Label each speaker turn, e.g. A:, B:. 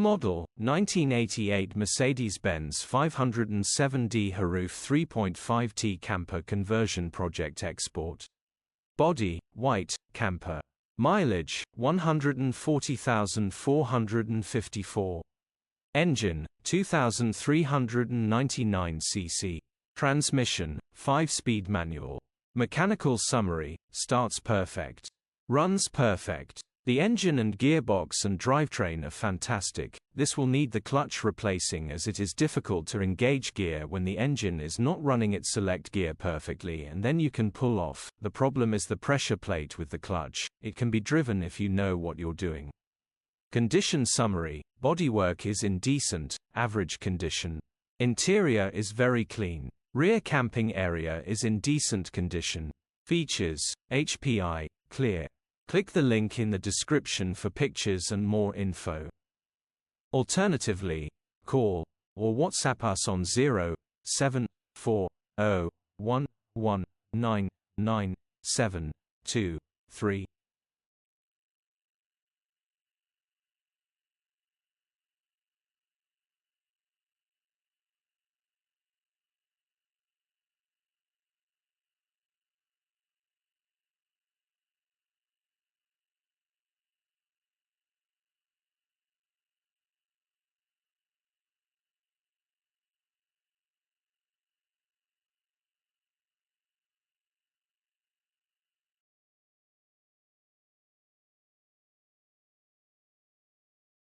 A: Model, 1988 Mercedes-Benz 507D HIROOF 3.5T Camper Conversion Project Export. Body, white, camper. Mileage, 140,454. Engine, 2,399 cc. Transmission, 5-speed manual. Mechanical summary, starts perfect. Runs perfect. The engine and gearbox and drivetrain are fantastic. This will need the clutch replacing as it is difficult to engage gear when the engine is not running its select gear perfectly, and then you can pull off. The problem is the pressure plate with the clutch. It can be driven if you know what you're doing. Condition summary, bodywork is in decent, average condition. Interior is very clean. Rear camping area is in decent condition. Features, HPI, clear. Click the link in the description for pictures and more info. Alternatively, call or WhatsApp us on 07401199723.